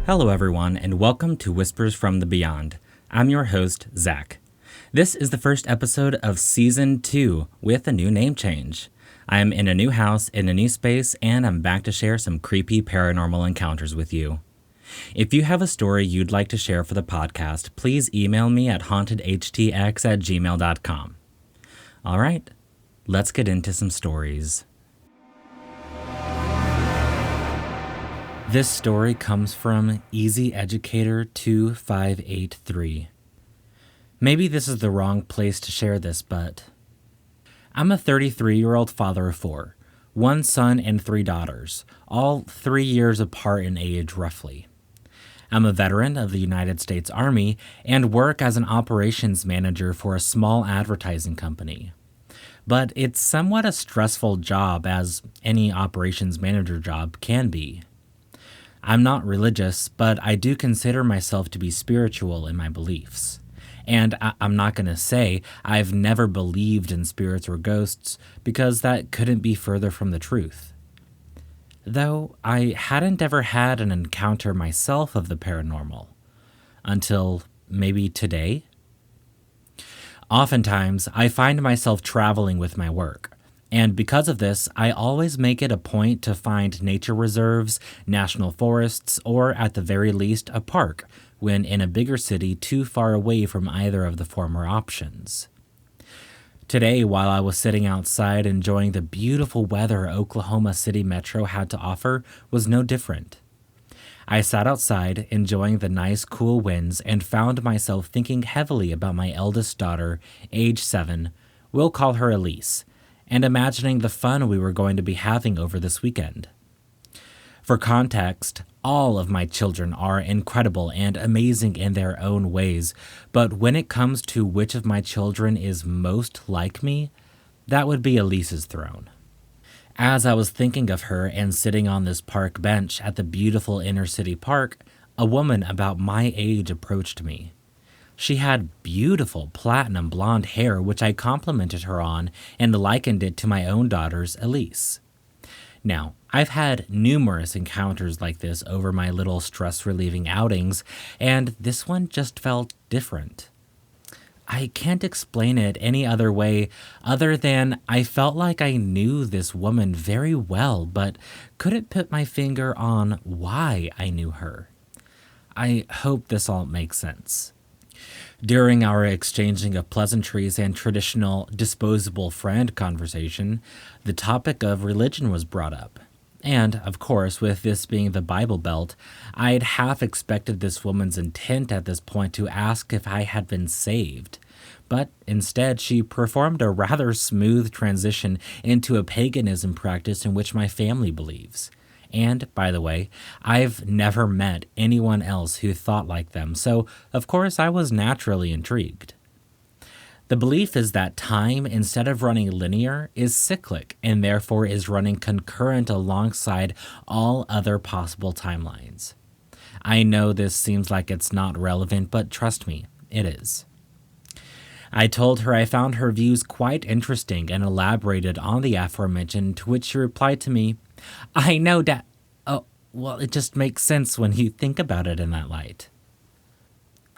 Hello, everyone, and welcome to Whispers from the Beyond. I'm your host, Zach. This is the first episode of Season 2 with a new name change. I am in a new house, in a new space, and I'm back to share some creepy paranormal encounters with you. If you have a story you'd like to share for the podcast, please email me at hauntedhtx@gmail.com. All right, let's get into some stories. This story comes from Easy-Educator 2583. Maybe this is the wrong place to share this, but I'm a 33-year-old father of 4, 1 son and 3 daughters, all 3 years apart in age roughly. I'm a veteran of the United States Army and work as an operations manager for a small advertising company. But it's somewhat a stressful job, as any operations manager job can be. I'm not religious, but I do consider myself to be spiritual in my beliefs. And I'm not going to say I've never believed in spirits or ghosts, because that couldn't be further from the truth. Though I hadn't ever had an encounter myself of the paranormal. Until maybe today? Oftentimes, I find myself traveling with my work. And because of this, I always make it a point to find nature reserves, national forests, or at the very least, a park, when in a bigger city too far away from either of the former options. Today, while I was sitting outside enjoying the beautiful weather Oklahoma City Metro had to offer, was no different. I sat outside, enjoying the nice cool winds, and found myself thinking heavily about my eldest daughter, age 7, we'll call her Elise, and imagining the fun we were going to be having over this weekend. For context, all of my children are incredible and amazing in their own ways, but when it comes to which of my children is most like me, that would be Elise's throne. As I was thinking of her and sitting on this park bench at the beautiful inner city park, a woman about my age approached me. She had beautiful platinum blonde hair, which I complimented her on and likened it to my own daughter's, Elise. Now, I've had numerous encounters like this over my little stress-relieving outings, and this one just felt different. I can't explain it any other way other than I felt like I knew this woman very well, but couldn't put my finger on why I knew her. I hope this all makes sense. During our exchanging of pleasantries and traditional disposable friend conversation, the topic of religion was brought up. And, of course, with this being the Bible Belt, I'd half expected this woman's intent at this point to ask if I had been saved. But instead, she performed a rather smooth transition into a paganism practice in which my family believes. And, by the way, I've never met anyone else who thought like them, so of course I was naturally intrigued. The belief is that time, instead of running linear, is cyclic and therefore is running concurrent alongside all other possible timelines. I know this seems like it's not relevant, but trust me, it is. I told her I found her views quite interesting and elaborated on the aforementioned, to which she replied to me, I know, Dad. Oh, well, it just makes sense when you think about it in that light.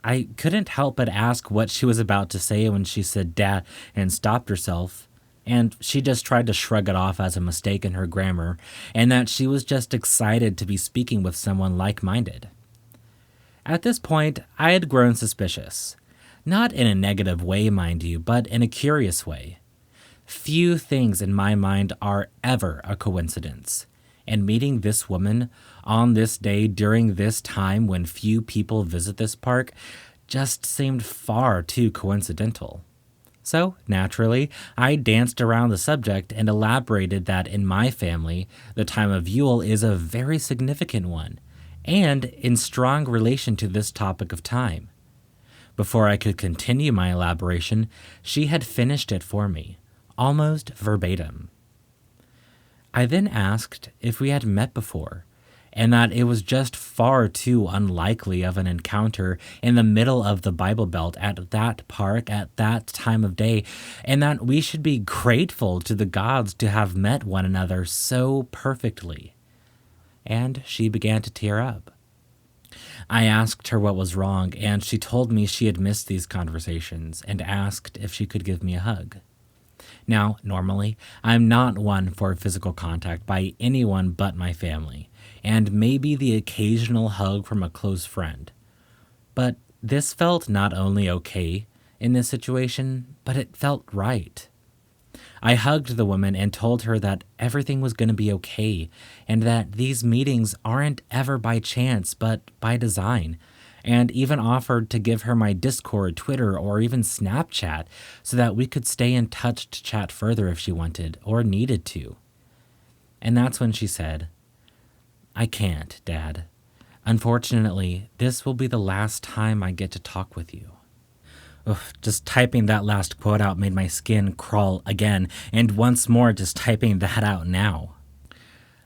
I couldn't help but ask what she was about to say when she said Dad and stopped herself, and she just tried to shrug it off as a mistake in her grammar, and that she was just excited to be speaking with someone like-minded. At this point, I had grown suspicious. Not in a negative way, mind you, but in a curious way. Few things in my mind are ever a coincidence, and meeting this woman on this day during this time when few people visit this park just seemed far too coincidental. So, naturally, I danced around the subject and elaborated that in my family, the time of Yule is a very significant one, and in strong relation to this topic of time. Before I could continue my elaboration, she had finished it for me, almost verbatim. I then asked if we had met before, and that it was just far too unlikely of an encounter in the middle of the Bible Belt at that park at that time of day, and that we should be grateful to the gods to have met one another so perfectly. And she began to tear up. I asked her what was wrong, and she told me she had missed these conversations and asked if she could give me a hug. Now, normally, I'm not one for physical contact by anyone but my family, and maybe the occasional hug from a close friend. But this felt not only okay in this situation, but it felt right. I hugged the woman and told her that everything was going to be okay and that these meetings aren't ever by chance but by design, and even offered to give her my Discord, Twitter, or even Snapchat so that we could stay in touch to chat further if she wanted or needed to. And that's when she said, "I can't, Dad. Unfortunately, this will be the last time I get to talk with you." Ugh, just typing that last quote out made my skin crawl again, and once more just typing that out now.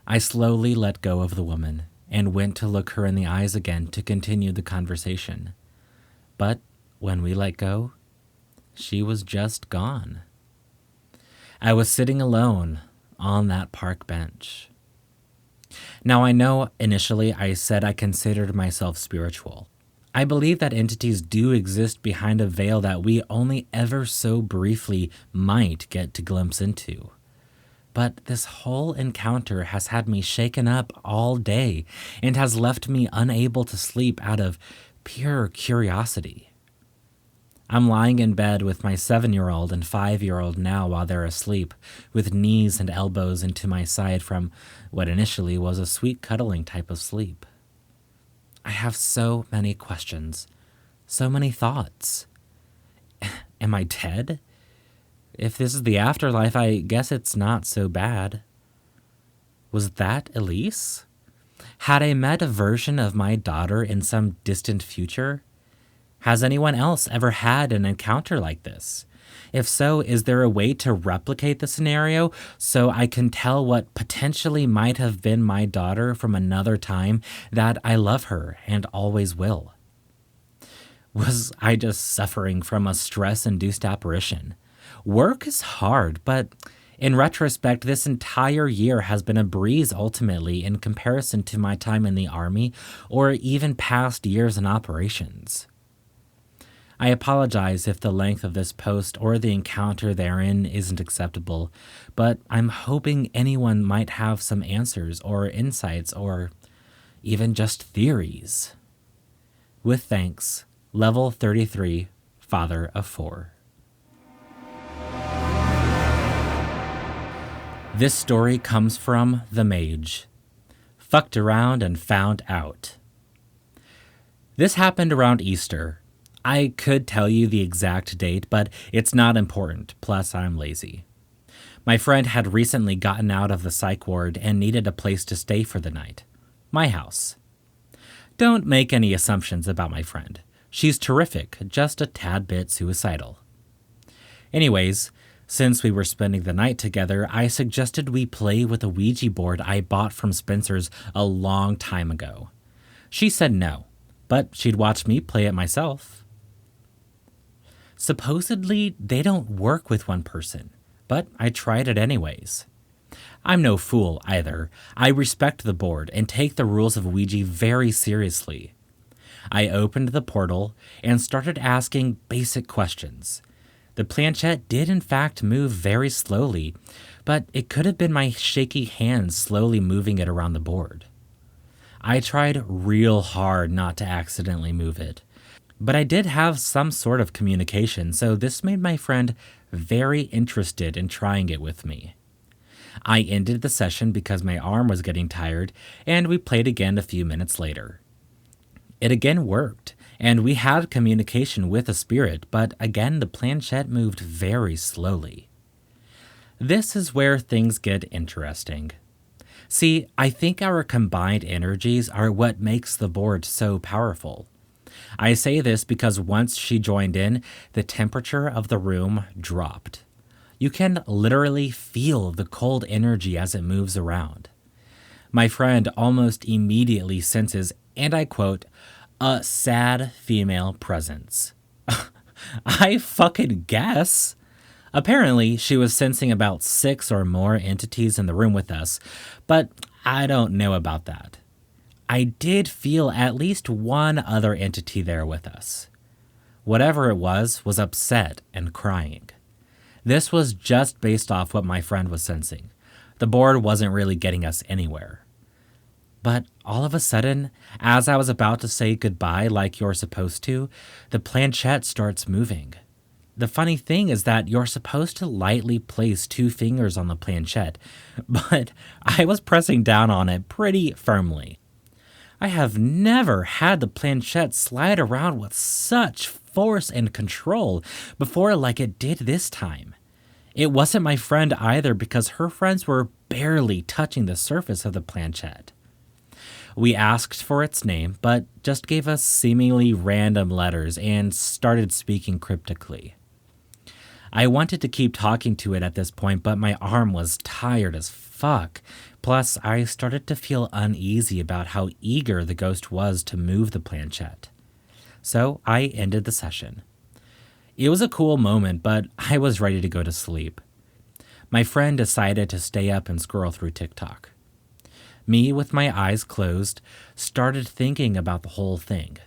I slowly let go of the woman and went to look her in the eyes again to continue the conversation. But when we let go, she was just gone. I was sitting alone on that park bench. Now, I know initially I said I considered myself spiritual. I believe that entities do exist behind a veil that we only ever so briefly might get to glimpse into. But this whole encounter has had me shaken up all day and has left me unable to sleep out of pure curiosity. I'm lying in bed with my 7-year-old and 5-year-old now while they're asleep, with knees and elbows into my side from what initially was a sweet cuddling type of sleep. I have so many questions, so many thoughts. Am I dead? If this is the afterlife, I guess it's not so bad. Was that Elise? Had I met a version of my daughter in some distant future? Has anyone else ever had an encounter like this? If so, is there a way to replicate the scenario so I can tell what potentially might have been my daughter from another time that I love her and always will? Was I just suffering from a stress-induced apparition? Work is hard, but in retrospect, this entire year has been a breeze ultimately in comparison to my time in the Army or even past years in operations. I apologize if the length of this post or the encounter therein isn't acceptable, but I'm hoping anyone might have some answers or insights or even just theories. With thanks, Level 33, Father of 4. This story comes from the Mage. Fucked around and found out. This happened around Easter. I could tell you the exact date, but it's not important, plus I'm lazy. My friend had recently gotten out of the psych ward and needed a place to stay for the night. My house. Don't make any assumptions about my friend. She's terrific, just a tad bit suicidal. Anyways, since we were spending the night together, I suggested we play with a Ouija board I bought from Spencer's a long time ago. She said no, but she'd watch me play it myself. Supposedly, they don't work with one person, but I tried it anyways. I'm no fool either. I respect the board and take the rules of Ouija very seriously. I opened the portal and started asking basic questions. The planchette did in fact move very slowly, but it could have been my shaky hands slowly moving it around the board. I tried real hard not to accidentally move it, but I did have some sort of communication, so this made my friend very interested in trying it with me. I ended the session because my arm was getting tired, and we played again a few minutes later. It again worked, and we had communication with a spirit, but again the planchette moved very slowly. This is where things get interesting. See, I think our combined energies are what makes the board so powerful. I say this because once she joined in, the temperature of the room dropped. You can literally feel the cold energy as it moves around. My friend almost immediately senses, and I quote, a sad female presence. I fucking guess. Apparently, she was sensing about 6 or more entities in the room with us, but I don't know about that. I did feel at least one other entity there with us. Whatever it was upset and crying. This was just based off what my friend was sensing. The board wasn't really getting us anywhere. But all of a sudden, as I was about to say goodbye like you're supposed to, the planchette starts moving. The funny thing is that you're supposed to lightly place 2 fingers on the planchette, but I was pressing down on it pretty firmly. I have never had the planchette slide around with such force and control before like it did this time. It wasn't my friend either because her friends were barely touching the surface of the planchette. We asked for its name, but just gave us seemingly random letters and started speaking cryptically. I wanted to keep talking to it at this point, but my arm was tired as fuck. Plus, I started to feel uneasy about how eager the ghost was to move the planchette. So I ended the session. It was a cool moment, but I was ready to go to sleep. My friend decided to stay up and scroll through TikTok. Me, with my eyes closed, started thinking about the whole thing.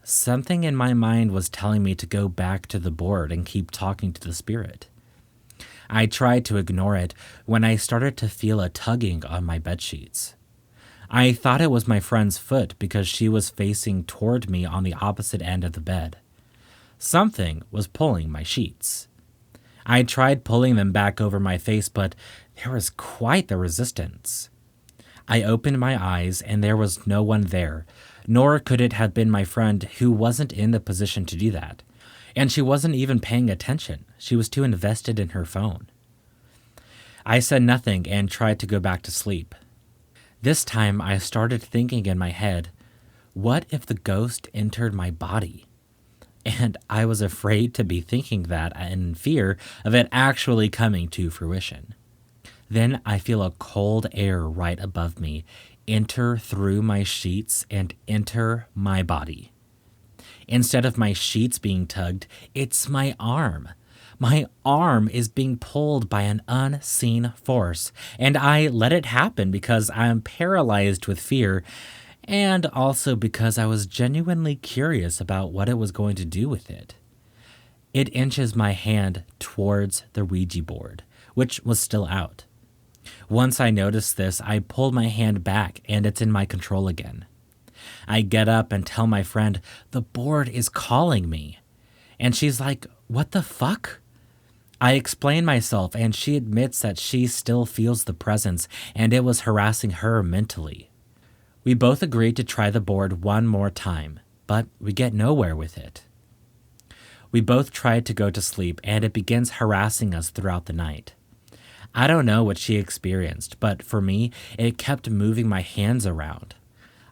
Something in my mind was telling me to go back to the board and keep talking to the spirit. I tried to ignore it when I started to feel a tugging on my bedsheets. I thought it was my friend's foot because she was facing toward me on the opposite end of the bed. Something was pulling my sheets. I tried pulling them back over my face, but there was quite the resistance. I opened my eyes and there was no one there, nor could it have been my friend who wasn't in the position to do that. And she wasn't even paying attention. She was too invested in her phone. I said nothing and tried to go back to sleep. This time I started thinking in my head, what if the ghost entered my body? And I was afraid to be thinking that in fear of it actually coming to fruition. Then I feel a cold air right above me enter through my sheets and enter my body. Instead of my sheets being tugged, it's my arm. My arm is being pulled by an unseen force, and I let it happen because I'm paralyzed with fear, and also because I was genuinely curious about what it was going to do with it. It inches my hand towards the Ouija board, which was still out. Once I noticed this, I pulled my hand back and it's in my control again. I get up and tell my friend, the board is calling me. And she's like, what the fuck? I explain myself and she admits that she still feels the presence and it was harassing her mentally. We both agreed to try the board one more time, but we get nowhere with it. We both tried to go to sleep and it begins harassing us throughout the night. I don't know what she experienced, but for me, it kept moving my hands around.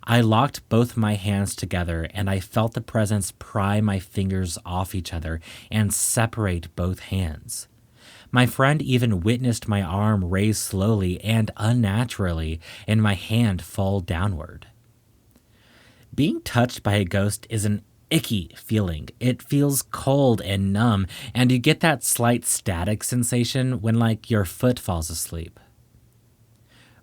I locked both my hands together and I felt the presence pry my fingers off each other and separate both hands. My friend even witnessed my arm raise slowly and unnaturally and my hand fall downward. Being touched by a ghost is an icky feeling. It feels cold and numb, and you get that slight static sensation when like your foot falls asleep.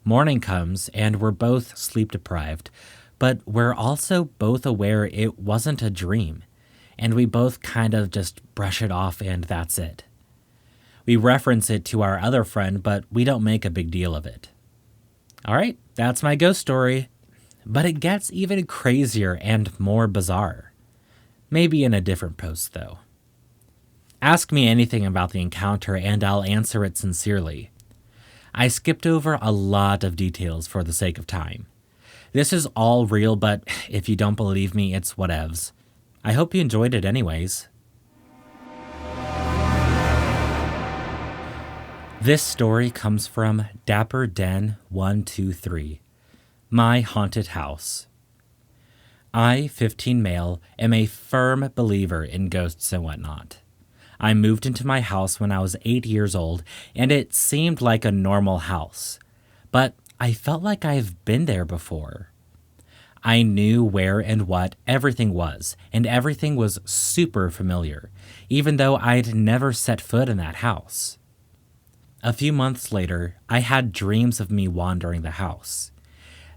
Morning comes and we're both sleep deprived, but we're also both aware it wasn't a dream, and we both kind of just brush it off and that's it. We reference it to our other friend, but we don't make a big deal of it. All right, that's my ghost story, but it gets even crazier and more bizarre. Maybe in a different post, though. Ask me anything about the encounter and I'll answer it sincerely. I skipped over a lot of details for the sake of time. This is all real, but if you don't believe me, it's whatevs. I hope you enjoyed it anyways. This story comes from Dapperden 123, My Haunted House. I, 15 male, am a firm believer in ghosts and whatnot. I moved into my house when I was 8 years old, and it seemed like a normal house. But I felt like I've been there before. I knew where and what everything was, and everything was super familiar, even though I'd never set foot in that house. A few months later, I had dreams of me wandering the house.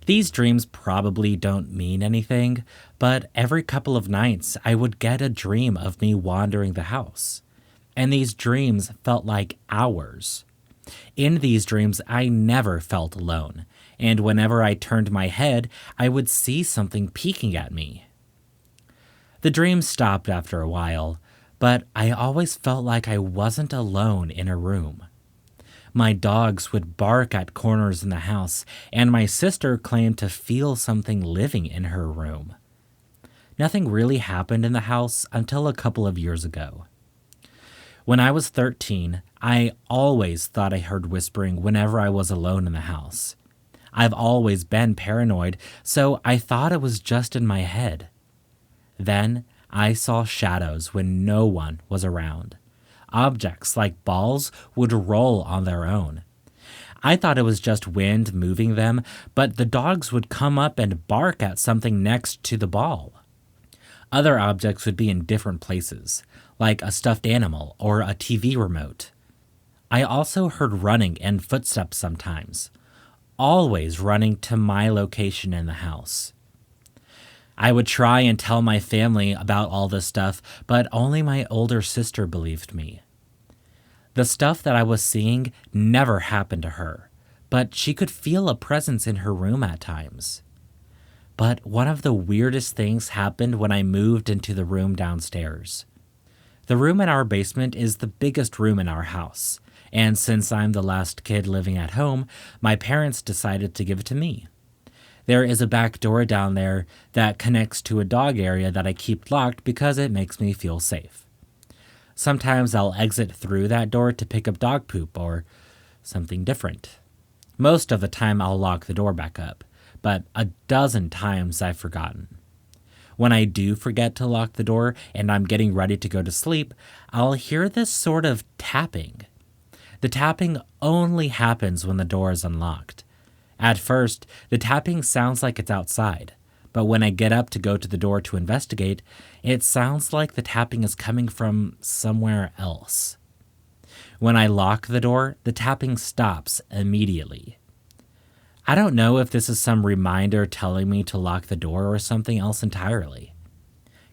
These dreams probably don't mean anything, but every couple of nights I would get a dream of me wandering the house. And these dreams felt like hours. In these dreams, I never felt alone, and whenever I turned my head, I would see something peeking at me. The dreams stopped after a while, but I always felt like I wasn't alone in a room. My dogs would bark at corners in the house, and my sister claimed to feel something living in her room. Nothing really happened in the house until a couple of years ago. When I was 13, I always thought I heard whispering whenever I was alone in the house. I've always been paranoid, so I thought it was just in my head. Then I saw shadows when no one was around. Objects like balls would roll on their own. I thought it was just wind moving them, but the dogs would come up and bark at something next to the ball. Other objects would be in different places, like a stuffed animal or a TV remote. I also heard running and footsteps sometimes, always running to my location in the house. I would try and tell my family about all this stuff, but only my older sister believed me. The stuff that I was seeing never happened to her, but she could feel a presence in her room at times. But one of the weirdest things happened when I moved into the room downstairs. The room in our basement is the biggest room in our house, and since I'm the last kid living at home, my parents decided to give it to me. There is a back door down there that connects to a dog area that I keep locked because it makes me feel safe. Sometimes I'll exit through that door to pick up dog poop or something different. Most of the time I'll lock the door back up, but a dozen times I've forgotten. When I do forget to lock the door and I'm getting ready to go to sleep, I'll hear this sort of tapping. The tapping only happens when the door is unlocked. At first, the tapping sounds like it's outside, but when I get up to go to the door to investigate, it sounds like the tapping is coming from somewhere else. When I lock the door, the tapping stops immediately. I don't know if this is some reminder telling me to lock the door or something else entirely.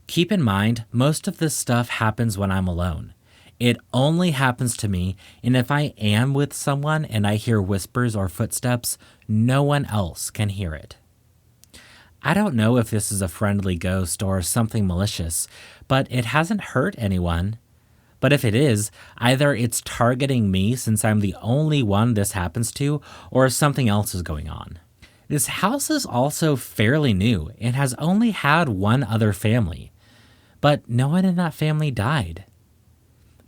Keep in mind, most of this stuff happens when I'm alone. It only happens to me, and if I am with someone and I hear whispers or footsteps, no one else can hear it. I don't know if this is a friendly ghost or something malicious, but it hasn't hurt anyone. But if it is, either it's targeting me since I'm the only one this happens to, or something else is going on. This house is also fairly new and has only had one other family, but no one in that family died.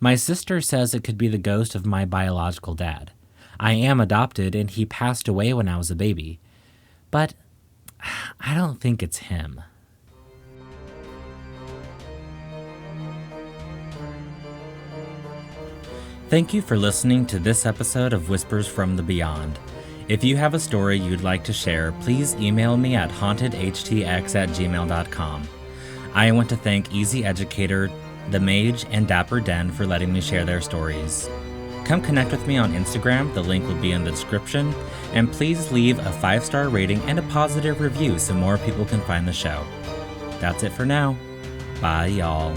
My sister says it could be the ghost of my biological dad. I am adopted and he passed away when I was a baby, but I don't think it's him. Thank you for listening to this episode of Whispers from the Beyond. If you have a story you'd like to share, please email me at hauntedhtx@gmail.com. I want to thank Easy-Educator, the Mage, and Dapperden for letting me share their stories. Come connect with me on Instagram, the link will be in the description, and please leave a 5-star rating and a positive review so more people can find the show. That's it for now. Bye, y'all.